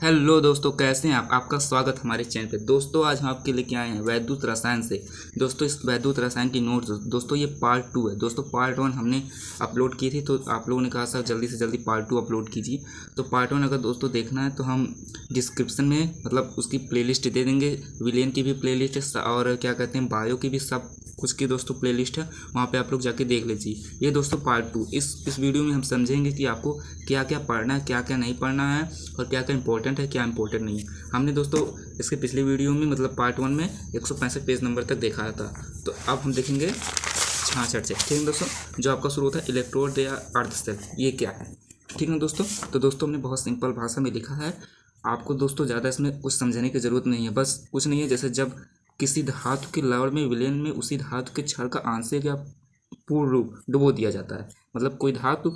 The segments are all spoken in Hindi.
हेलो दोस्तों, कैसे हैं आप। आपका स्वागत हमारे चैनल पे। दोस्तों आज हम आपके लेके आए हैं वैद्युत रसायन से। दोस्तों इस वैद्युत रसायन की नोट्स दोस्तों ये पार्ट 2 है। दोस्तों पार्ट 1 हमने अपलोड की थी, तो आप लोगों ने कहा सर जल्दी से जल्दी पार्ट 2 अपलोड कीजिए। तो पार्ट 1 अगर दोस्तों देखना है तो हम डिस्क्रिप्शन में मतलब उसकी प्लेलिस्ट दे देंगे। विलेन की भी प्लेलिस्ट है और क्या कहते हैं बायो की भी, सब कुछ की दोस्तों प्लेलिस्ट है, वहाँ पे आप लोग जाके देख लीजिए। ये दोस्तों पार्ट 2। इस वीडियो में हम समझेंगे कि आपको क्या क्या पढ़ना है, क्या क्या नहीं पढ़ना है, और क्या क्या इंपॉर्टेंट है, क्या इंपॉर्टेंट नहीं है। हमने दोस्तों इसके पिछले वीडियो में मतलब पार्ट 1 में 165 पेज नंबर तक दिखाया था। तो अब हम देखेंगे 66 से। ठीक है दोस्तों, जो आपका शुरू होता है इलेक्ट्रोड या अर्ध सेल, ये क्या है। ठीक है दोस्तों, तो दोस्तों हमने बहुत सिंपल भाषा में लिखा है। आपको दोस्तों ज़्यादा इसमें कुछ समझने की ज़रूरत नहीं है। बस कुछ नहीं है, जैसे जब किसी धातु के लवण में विलयन में उसी धातु के क्षण का आंशिक या पूर्ण रूप डुबो दिया जाता है। मतलब कोई धातु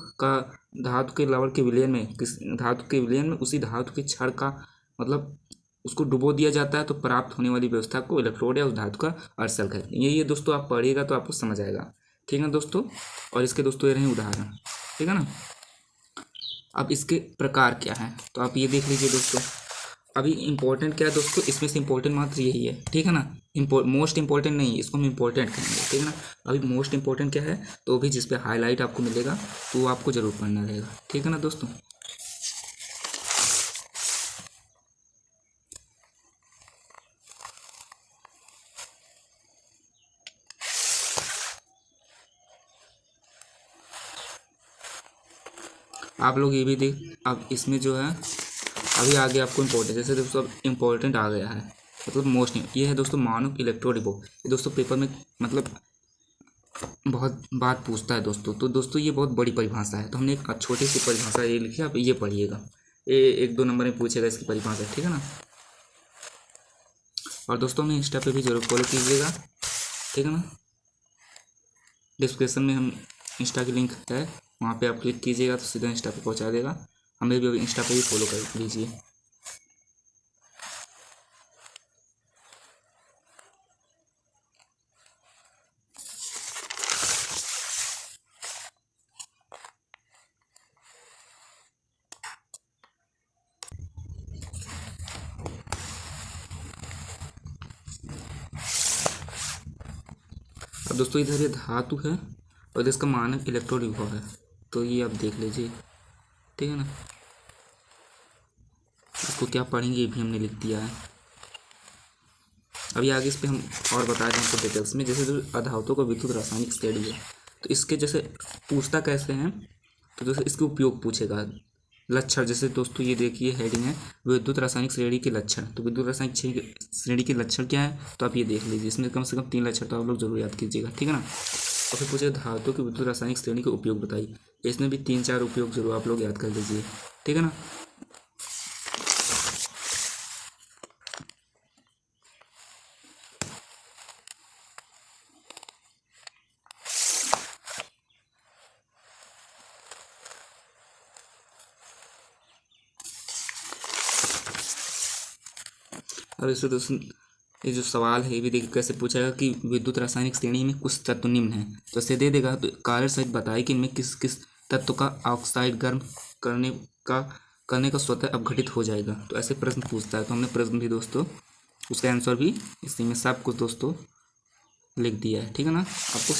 के लवण के विलयन में, किस धातु के विलयन में उसी धातु के क्षण का मतलब उसको डुबो दिया जाता है, तो प्राप्त होने वाली व्यवस्था को इलेक्ट्रोड या उस धातु का अर्धसेल कहते हैं। ये दोस्तों आप पढ़िएगा तो आपको समझ आएगा। ठीक है दोस्तों, और इसके दोस्तों ये रहे उदाहरण। ठीक है ना। अब इसके प्रकार क्या है तो आप ये देख लीजिए दोस्तों। अभी इंपॉर्टेंट क्या है दोस्तों, इसमें से इंपॉर्टेंट मात्र यही है। ठीक है ना। मोस्ट इंपॉर्टेंट नहीं, इसको हम इंपॉर्टेंट कहेंगे। ठीक है ना। अभी मोस्ट इंपॉर्टेंट क्या है तो भी जिस पे हाईलाइट आपको मिलेगा तो वो आपको जरूर पढ़ना रहेगा। ठीक है ना दोस्तों। आप लोग ये भी देख, अब इसमें जो है अभी आगे आपको इम्पोर्टेंट, जैसे दोस्तों अब इम्पोर्टेंट आ गया है मतलब मोस्ट। ये है दोस्तों मानक इलेक्ट्रोड डिपो। ये दोस्तों पेपर में मतलब बहुत बात पूछता है दोस्तों। तो दोस्तों ये बहुत बड़ी परिभाषा है, तो हमने एक छोटी सी परिभाषा ये लिखी है, आप ये पढ़िएगा। ये 1-2 नंबर में पूछेगा इसकी परिभाषा। ठीक है ना। और दोस्तों हमें इंस्टा पे भी जरूर फॉलो कीजिएगा। ठीक है ना। डिस्क्रिप्शन में हम इंस्टा की लिंक है, वहाँ पे आप क्लिक कीजिएगा तो सीधा इंस्टा पे पहुँचा देगा। हमें भी इंस्टा पे भी फॉलो कर लीजिए। अब दोस्तों इधर ये धातु है और इसका मानक इलेक्ट्रोड विभव है, तो ये आप देख लीजिए। ठीक है ना। इसको क्या पढ़ेंगे ये भी हमने लिख दिया है। अभी आगे इस पर हम और बता रहे हैं आपको डिटेल्स में। जैसे जो अधातुओं का विद्युत रासायनिक श्रेणी है, तो इसके जैसे पूछता कैसे हैं, तो जैसे इसके उपयोग पूछेगा। लक्षण, जैसे दोस्तों ये देखिए हेडिंग है विद्युत रासायनिक श्रेणी के लक्षण। तो विद्युत रासायनिक श्रेणी के लक्षण क्या है तो आप ये देख लीजिए। इसमें कम से कम 3 लक्षण तो आप लोग जरूर याद कीजिएगा। ठीक है ना। और फिर पूछे धातु की विद्युत रासायनिक श्रेणी के उपयोग बताइए। इसमें भी 3-4 उपयोग जरूर आप लोग याद कर लीजिए। ठीक है ना। अब इससे दोस्तों ये जो सवाल है ये भी देखिए कैसे पूछेगा कि विद्युत रासायनिक श्रेणी में कुछ तत्व निम्न है, तो ऐसे दे देगा। तो कार्य सहित बताए कि इनमें किस किस तत्व का ऑक्साइड गर्म करने का करने का स्वतः अपघटित हो जाएगा। तो ऐसे प्रश्न पूछता है, तो हमने प्रश्न भी दोस्तों उसका आंसर भी इसी में सब कुछ दोस्तों लिख दिया है। ठीक है ना। आपको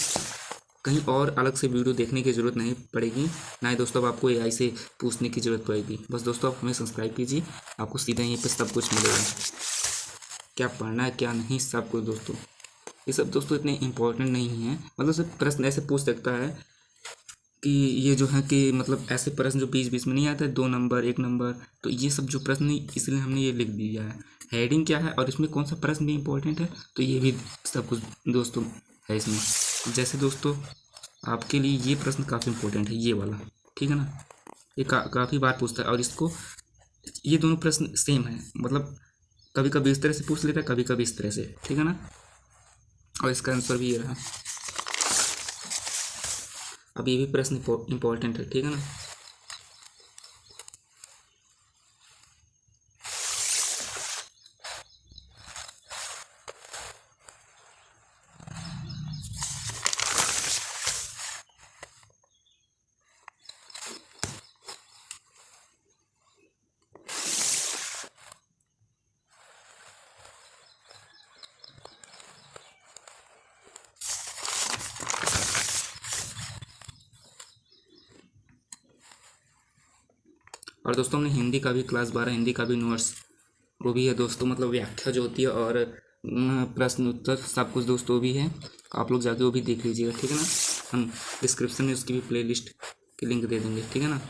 कहीं और अलग से वीडियो देखने की ज़रूरत नहीं पड़ेगी, ना ही दोस्तों अब आपको एआई से पूछने की ज़रूरत पड़ेगी। बस दोस्तों आप हमें सब्सक्राइब कीजिए, आपको सीधा यहीं पे सब कुछ मिलेगा। क्या पढ़ना है क्या नहीं सब कुछ दोस्तों। ये सब दोस्तों इतने इम्पोर्टेंट नहीं है, मतलब सिर्फ प्रश्न ऐसे पूछ सकता है कि ये जो है कि मतलब ऐसे प्रश्न जो 20-20 में नहीं आते 2 नंबर 1 नंबर, तो ये सब जो प्रश्न नहीं, इसलिए हमने ये लिख दिया है। हेडिंग क्या है और इसमें कौन सा प्रश्न भी इम्पोर्टेंट है, तो ये भी सब कुछ दोस्तों है इसमें। जैसे दोस्तों आपके लिए ये प्रश्न काफ़ी इम्पोर्टेंट है, ये वाला। ठीक है ना। ये काफ़ी बार पूछता है, और इसको ये दोनों प्रश्न सेम है, मतलब कभी कभी इस तरह से पूछ लेता है, कभी कभी इस तरह से। ठीक है ना। और इसका आंसर भी ये रहा। अब ये भी प्रश्न इम्पोर्टेंट है। ठीक है ना। और दोस्तों हमने हिंदी का भी क्लास 12 हिंदी का भी नोट्स वो भी है दोस्तों, मतलब व्याख्या जो होती है और प्रश्न उत्तर सब कुछ दोस्तों भी है, आप लोग जाके वो भी देख लीजिएगा, ठीक है ना। हम डिस्क्रिप्शन में उसकी भी प्लेलिस्ट की लिंक दे देंगे, ठीक है ना।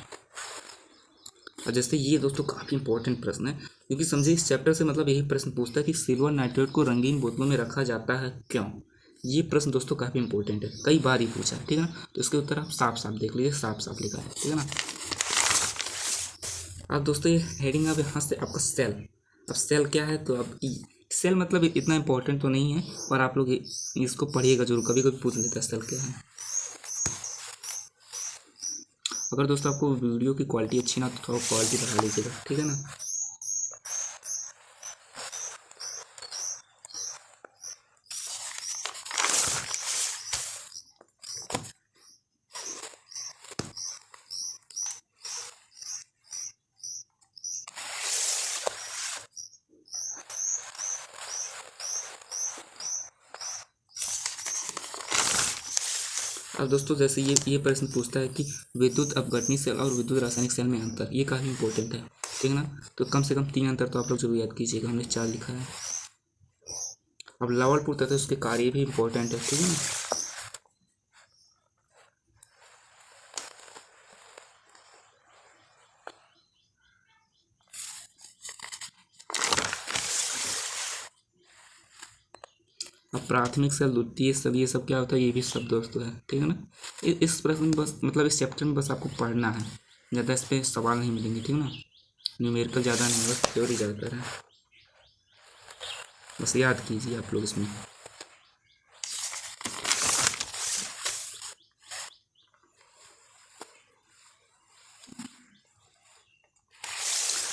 और जैसे ये दोस्तों काफ़ी इंपॉर्टेंट प्रश्न है, क्योंकि समझिए इस चैप्टर से मतलब यही प्रश्न पूछता है कि सिल्वर नाइट्रेट को रंगीन बोतलों में रखा जाता है क्यों। ये प्रश्न दोस्तों काफ़ी इंपॉर्टेंट है, कई बार ही पूछा है, ठीक है ना। तो इसके उत्तर आप साफ साफ देख लीजिए, साफ साफ लिखा है, ठीक है ना। अब दोस्तों ये हेडिंग अब यहाँ से आपका सेल। अब सेल क्या है, तो अब सेल मतलब इतना इंपॉर्टेंट तो नहीं है, पर आप लोग इसको पढ़िएगा जरूर, कभी कभी पूछ लेता है सेल क्या है। अगर दोस्तों आपको वीडियो की क्वालिटी अच्छी ना तो थोड़ा क्वालिटी बढ़ा लीजिएगा, ठीक है ना। अब दोस्तों जैसे ये प्रश्न पूछता है कि विद्युत अपघटनी सेल और विद्युत रासायनिक सेल में अंतर, ये काफ़ी इंपॉर्टेंट है, ठीक है ना। तो कम से कम 3 अंतर तो आप लोग जरूर याद कीजिएगा, हमने 4 लिखा है। अब लेवल पूछता है तो उसके कार्य भी इंपॉर्टेंट है, ठीक है ना। अब प्राथमिक सेल द्वितीय सेल ये सब क्या होता है, ये भी सब दोस्तों है, ठीक है ना। इस प्रश्न में बस मतलब इस चैप्टर में बस आपको पढ़ना है, ज़्यादा इस पर सवाल नहीं मिलेंगे, ठीक है ना। न्यूमेरिकल ज़्यादा नहीं, बस थ्योरी ज़्यादातर है, बस याद कीजिए आप लोग इसमें।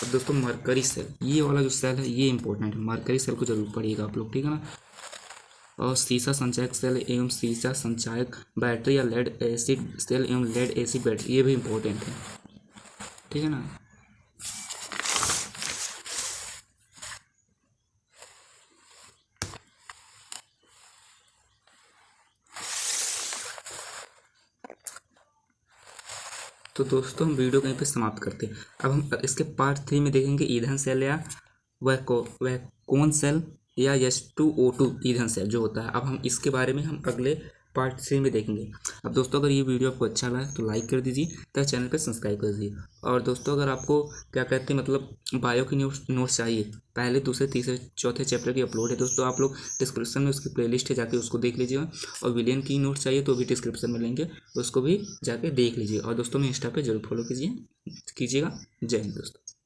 अब दोस्तों मरकरी सेल, ये वाला जो सेल है ये इंपॉर्टेंट है, मरकरी सेल को जरूर पढ़िएगा आप लोग, ठीक है ना। और सीसा संचायक सेल एवं सीसा संचायक बैटरी या लेड एसिड सेल एवं लेड एसिड बैटरी, ये भी इंपॉर्टेंट है, ठीक है ना। तो दोस्तों हम वीडियो कहीं पे समाप्त करते हैं। अब हम इसके पार्ट 3 में देखेंगे ईंधन सेल या वह कौन सेल या H2O2 ईंधन सेल जो होता है। अब हम इसके बारे में हम अगले पार्ट 3 में देखेंगे। अब दोस्तों अगर ये वीडियो आपको अच्छा लगा तो लाइक कर दीजिए तथा चैनल पर सब्सक्राइब कर दीजिए। और दोस्तों अगर आपको क्या कहते हैं मतलब बायो की नोट्स चाहिए, पहले दूसरे तीसरे चौथे चैप्टर की अपलोड है दोस्तों, आप लोग डिस्क्रिप्शन में उसकी प्लेलिस्ट है, जाके उसको देख लीजिएगा। और विलियन की नोट्स चाहिए तो भी डिस्क्रिप्शन में लेंगे, उसको भी जाके देख लीजिए। और दोस्तों में इंस्टा पे जरूर फॉलो कीजिएगा। जय हिंद दोस्तों।